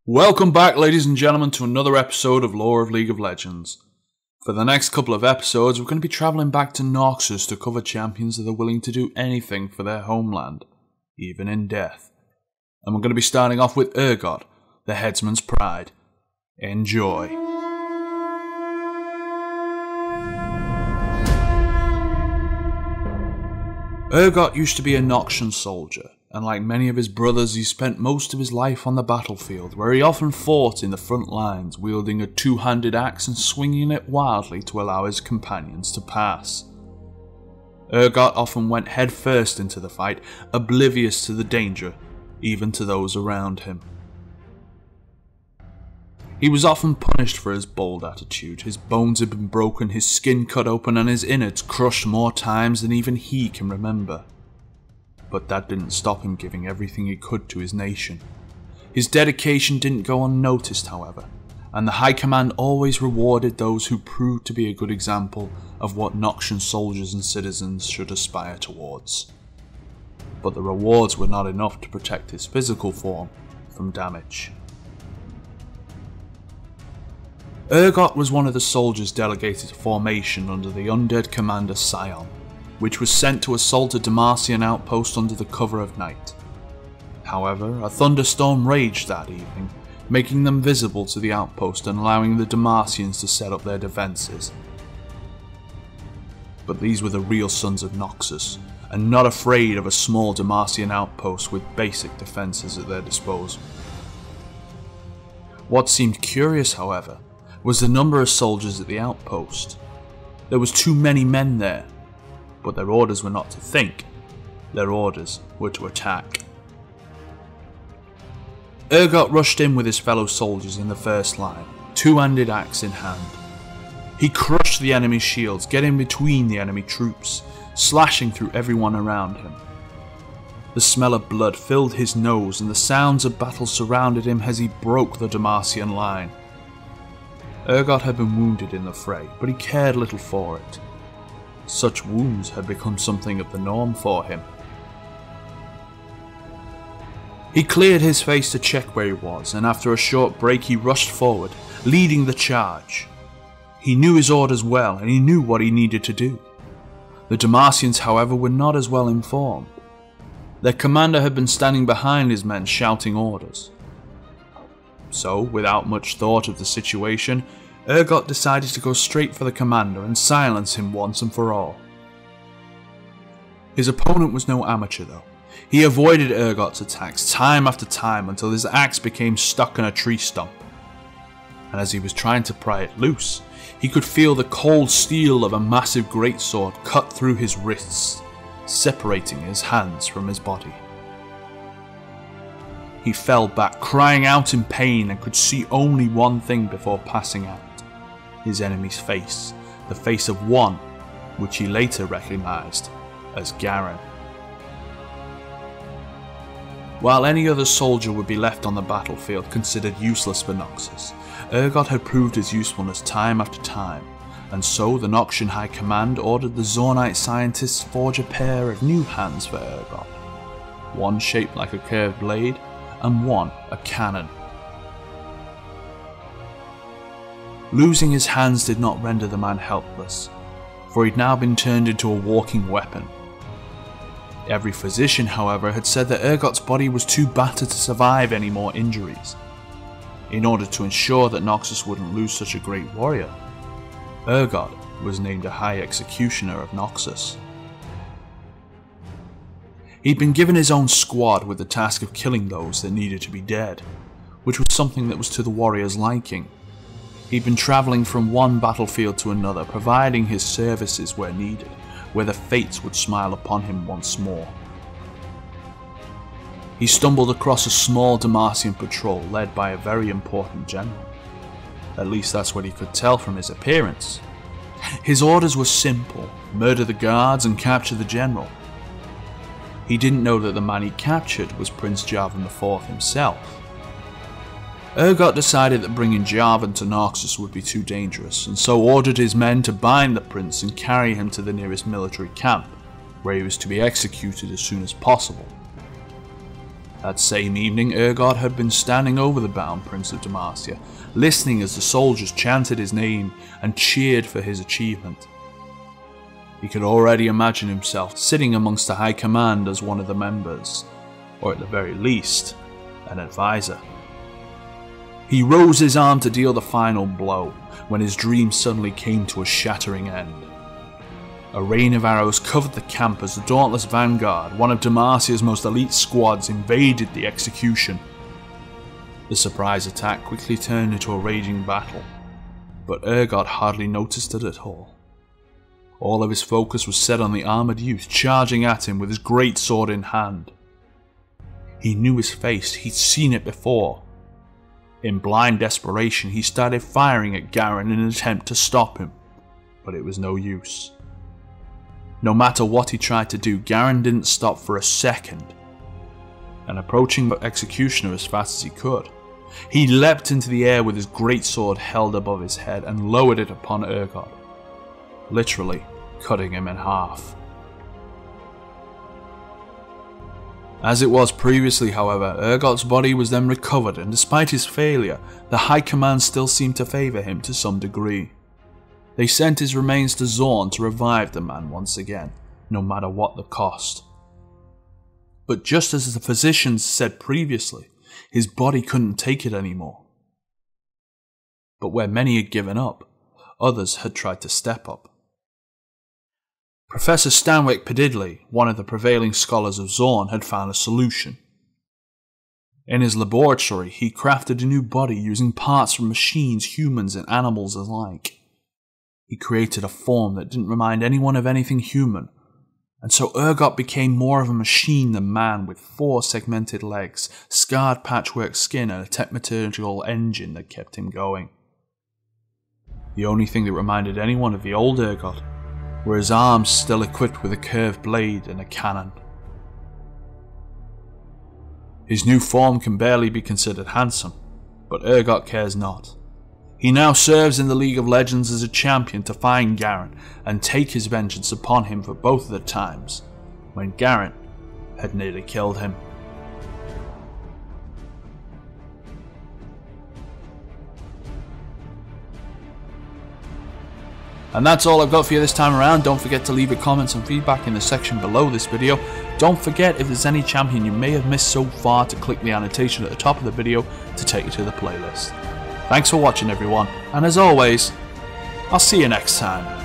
Welcome back, ladies and gentlemen, to another episode of Lore of League of Legends. For the next couple of episodes, we're going to be travelling back to Noxus to cover champions that are willing to do anything for their homeland, even in death. And we're going to be starting off with Urgot, the Headsman's Pride. Enjoy. Urgot used to be a Noxian soldier, and like many of his brothers, he spent most of his life on the battlefield, where he often fought in the front lines, wielding a two-handed axe and swinging it wildly to allow his companions to pass. Urgot often went headfirst into the fight, oblivious to the danger, even to those around him. He was often punished for his bold attitude. His bones had been broken, his skin cut open, and his innards crushed more times than even he can remember. But that didn't stop him giving everything he could to his nation. His dedication didn't go unnoticed, however, and the High Command always rewarded those who proved to be a good example of what Noxian soldiers and citizens should aspire towards. But the rewards were not enough to protect his physical form from damage. Urgot was one of the soldiers delegated to formation under the undead commander Sion, which was sent to assault a Demacian outpost under the cover of night. However, a thunderstorm raged that evening, making them visible to the outpost and allowing the Demacians to set up their defences. But these were the real sons of Noxus, and not afraid of a small Demacian outpost with basic defences at their disposal. What seemed curious, however, was the number of soldiers at the outpost. There was too many men there, but their orders were not to think, their orders were to attack. Urgot rushed in with his fellow soldiers in the first line, two-handed axe in hand. He crushed the enemy's shields, getting between the enemy troops, slashing through everyone around him. The smell of blood filled his nose and the sounds of battle surrounded him as he broke the Demacian line. Urgot had been wounded in the fray, but he cared little for it. Such wounds had become something of the norm for him. He cleared his face to check where he was, and after a short break he rushed forward, leading the charge. He knew his orders well, and he knew what he needed to do. The Demacians, however, were not as well informed. Their commander had been standing behind his men shouting orders. So, without much thought of the situation, Urgot decided to go straight for the commander and silence him once and for all. His opponent was no amateur though. He avoided Urgot's attacks time after time until his axe became stuck in a tree stump. And as he was trying to pry it loose, he could feel the cold steel of a massive greatsword cut through his wrists, separating his hands from his body. He fell back, crying out in pain, and could see only one thing before passing out. His enemy's face, the face of one, which he later recognised as Garen. While any other soldier would be left on the battlefield considered useless for Noxus, Urgot had proved his usefulness time after time, and so the Noxian High Command ordered the Zornite scientists forge a pair of new hands for Urgot, one shaped like a curved blade, and one a cannon. Losing his hands did not render the man helpless, for he'd now been turned into a walking weapon. Every physician, however, had said that Urgot's body was too battered to survive any more injuries. In order to ensure that Noxus wouldn't lose such a great warrior, Urgot was named a High Executioner of Noxus. He'd been given his own squad with the task of killing those that needed to be dead, which was something that was to the warrior's liking. He'd been travelling from one battlefield to another, providing his services where needed, where the fates would smile upon him once more. He stumbled across a small Demacian patrol led by a very important general. At least that's what he could tell from his appearance. His orders were simple: murder the guards and capture the general. He didn't know that the man he captured was Prince Jarvan IV himself. Urgot decided that bringing Jarvan to Noxus would be too dangerous, and so ordered his men to bind the prince and carry him to the nearest military camp, where he was to be executed as soon as possible. That same evening, Urgot had been standing over the bound Prince of Demacia, listening as the soldiers chanted his name and cheered for his achievement. He could already imagine himself sitting amongst the high command as one of the members, or at the very least, an advisor. He rose his arm to deal the final blow, when his dream suddenly came to a shattering end. A rain of arrows covered the camp as the dauntless vanguard, one of Demacia's most elite squads, invaded the execution. The surprise attack quickly turned into a raging battle, but Urgot hardly noticed it at all. All of his focus was set on the armoured youth charging at him with his great sword in hand. He knew his face, he'd seen it before. In blind desperation, he started firing at Garen in an attempt to stop him, but it was no use. No matter what he tried to do, Garen didn't stop for a second, and approaching the executioner as fast as he could, he leapt into the air with his great sword held above his head and lowered it upon Urgot, literally cutting him in half. As it was previously, however, Urgot's body was then recovered, and despite his failure, the High Command still seemed to favour him to some degree. They sent his remains to Zorn to revive the man once again, no matter what the cost. But just as the physicians said previously, his body couldn't take it anymore. But where many had given up, others had tried to step up. Professor Stanwyck Pedidley, one of the prevailing scholars of Zorn, had found a solution. In his laboratory, he crafted a new body using parts from machines, humans, and animals alike. He created a form that didn't remind anyone of anything human, and so Urgot became more of a machine than man, with 4 segmented legs, scarred patchwork skin, and a technological engine that kept him going. The only thing that reminded anyone of the old Urgot were his arms still equipped with a curved blade and a cannon. His new form can barely be considered handsome, but Urgot cares not. He now serves in the League of Legends as a champion to find Garen and take his vengeance upon him for both of the times when Garen had nearly killed him. And that's all I've got for you this time around. Don't forget to leave your comments and feedback in the section below this video. Don't forget, if there's any champion you may have missed so far, to click the annotation at the top of the video to take you to the playlist. Thanks for watching everyone, and as always, I'll see you next time.